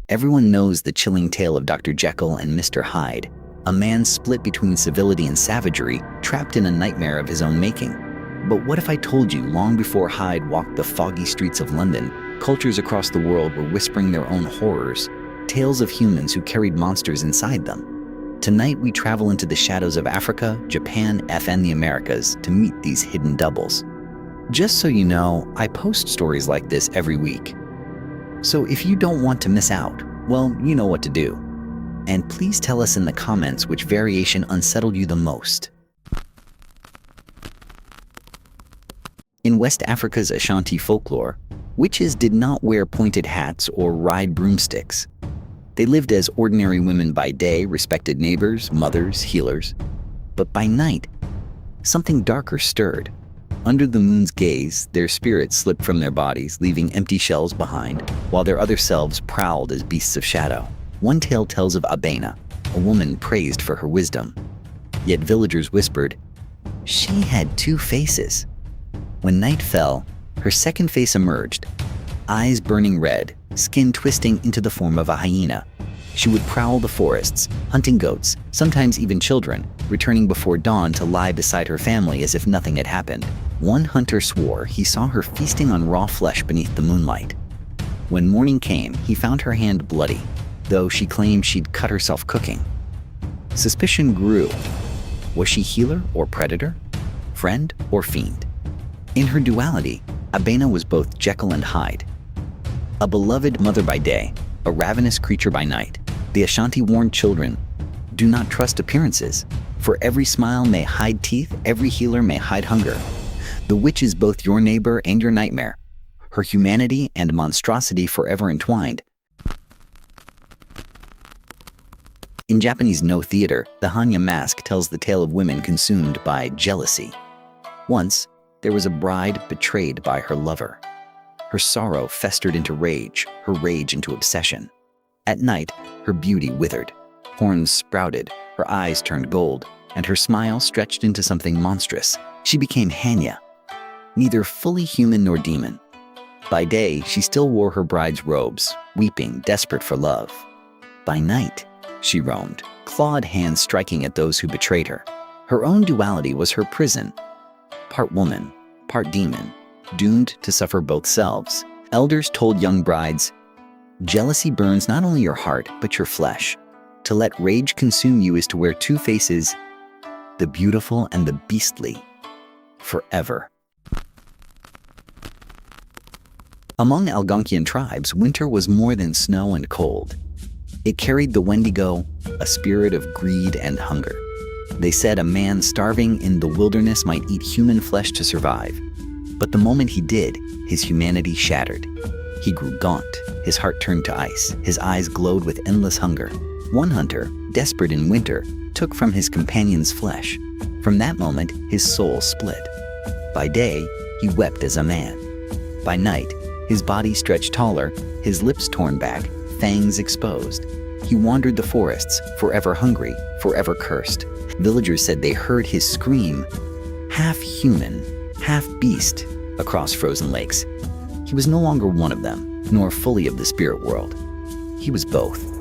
Everyone knows the chilling tale of Dr. Jekyll and Mr. Hyde, a man split between civility and savagery, trapped in a nightmare of his own making. But what if I told you long before Hyde walked the foggy streets of London, cultures across the world were whispering their own horrors, tales of humans who carried monsters inside them? Tonight we travel into the shadows of Africa, Japan, and the Americas to meet these hidden doubles. Just so you know, I post stories like this every week. So if you don't want to miss out, well, you know what to do. And please tell us in the comments which variation unsettled you the most. In West Africa's Ashanti folklore, witches did not wear pointed hats or ride broomsticks. They lived as ordinary women by day, respected neighbors, mothers, healers. But by night, something darker stirred. Under the moon's gaze, their spirits slipped from their bodies, leaving empty shells behind, while their other selves prowled as beasts of shadow. One tale tells of Abena, a woman praised for her wisdom. Yet villagers whispered, she had two faces. When night fell, her second face emerged, eyes burning red, skin twisting into the form of a hyena. She would prowl the forests, hunting goats, sometimes even children, returning before dawn to lie beside her family as if nothing had happened. One hunter swore he saw her feasting on raw flesh beneath the moonlight. When morning came, he found her hand bloody, though she claimed she'd cut herself cooking. Suspicion grew. Was she healer or predator? Friend or fiend? In her duality, Abena was both Jekyll and Hyde. A beloved mother by day, a ravenous creature by night. The Ashanti warned children, do not trust appearances. For every smile may hide teeth, every healer may hide hunger. The witch is both your neighbor and your nightmare, her humanity and monstrosity forever entwined. In Japanese no theater, the Hanya mask tells the tale of women consumed by jealousy. Once, there was a bride betrayed by her lover. Her sorrow festered into rage, her rage into obsession. At night, her beauty withered. Horns sprouted, her eyes turned gold, and her smile stretched into something monstrous. She became Hanya, neither fully human nor demon. By day, she still wore her bride's robes, weeping, desperate for love. By night, she roamed, clawed hands striking at those who betrayed her. Her own duality was her prison, part woman, part demon, doomed to suffer both selves. Elders told young brides, jealousy burns not only your heart, but your flesh. To let rage consume you is to wear two faces, the beautiful and the beastly, forever. Among Algonquian tribes, winter was more than snow and cold. It carried the Wendigo, a spirit of greed and hunger. They said a man starving in the wilderness might eat human flesh to survive. But the moment he did, his humanity shattered. He grew gaunt, his heart turned to ice, his eyes glowed with endless hunger. One hunter, desperate in winter, took from his companion's flesh. From that moment, his soul split. By day, he wept as a man. By night, his body stretched taller, his lips torn back, fangs exposed. He wandered the forests, forever hungry, forever cursed. Villagers said they heard his scream, half human, half beast, across frozen lakes. He was no longer one of them, nor fully of the spirit world. He was both.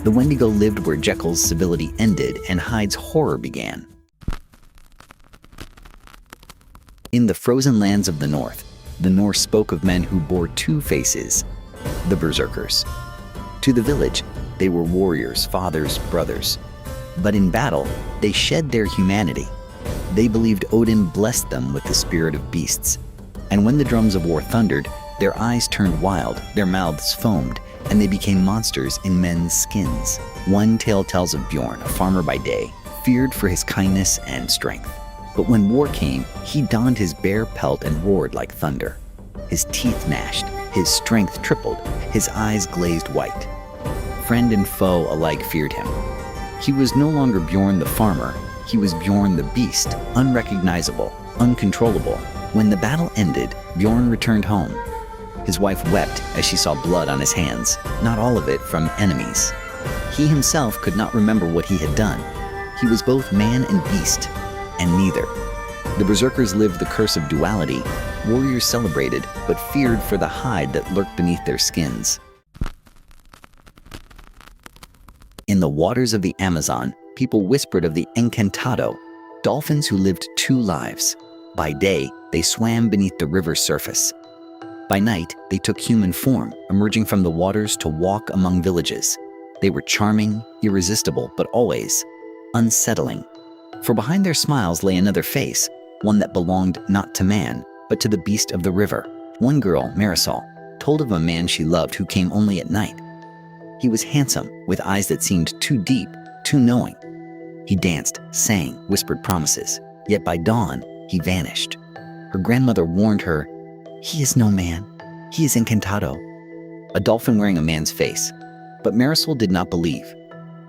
The Wendigo lived where Jekyll's civility ended and Hyde's horror began. In the frozen lands of the north, the Norse spoke of men who bore two faces, the berserkers. To the village, they were warriors, fathers, brothers. But in battle, they shed their humanity. They believed Odin blessed them with the spirit of beasts. And when the drums of war thundered, their eyes turned wild, their mouths foamed, and they became monsters in men's skins. One tale tells of Bjorn, a farmer by day, feared for his kindness and strength. But when war came, he donned his bare pelt and roared like thunder. His teeth gnashed, his strength tripled, his eyes glazed white. Friend and foe alike feared him. He was no longer Bjorn the farmer, he was Bjorn the beast, unrecognizable, uncontrollable. When the battle ended, Bjorn returned home. His wife wept as she saw blood on his hands, not all of it from enemies. He himself could not remember what he had done. He was both man and beast, and neither. The berserkers lived the curse of duality. Warriors celebrated, but feared for the hide that lurked beneath their skins. the waters of the Amazon, people whispered of the encantado, dolphins who lived two lives. By day, they swam beneath the river's surface. By night, they took human form, emerging from the waters to walk among villages. They were charming, irresistible, but always unsettling. For behind their smiles lay another face, one that belonged not to man, but to the beast of the river. One girl, Marisol, told of a man she loved who came only at night. He was handsome, with eyes that seemed too deep, too knowing. He danced, sang, whispered promises, yet by dawn, he vanished. Her grandmother warned her, "He is no man, he is encantado," a dolphin wearing a man's face. But Marisol did not believe,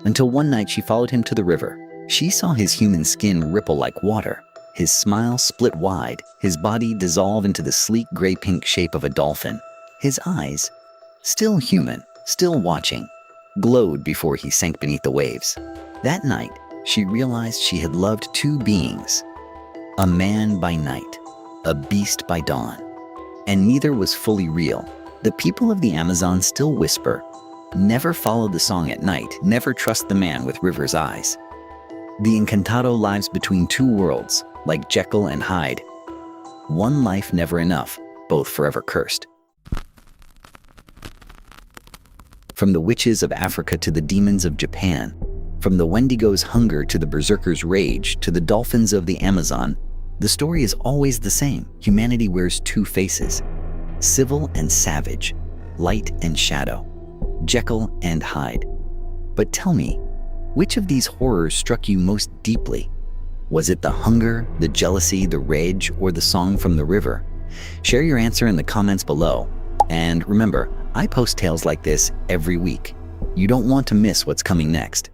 until one night she followed him to the river. She saw his human skin ripple like water, his smile split wide, his body dissolve into the sleek gray-pink shape of a dolphin. His eyes, still human, still watching, glowed before he sank beneath the waves. That night, she realized she had loved two beings, a man by night, a beast by dawn. And neither was fully real. The people of the Amazon still whisper, "Never follow the song at night, never trust the man with river's eyes." The encantado lives between two worlds, like Jekyll and Hyde. One life never enough, both forever cursed. From the witches of Africa to the demons of Japan, from the Wendigo's hunger to the berserker's rage to the dolphins of the Amazon, the story is always the same. Humanity wears two faces, civil and savage, light and shadow, Jekyll and Hyde. But tell me, which of these horrors struck you most deeply? Was it the hunger, the jealousy, the rage, or the song from the river? Share your answer in the comments below. And remember, I post tales like this every week. You don't want to miss what's coming next.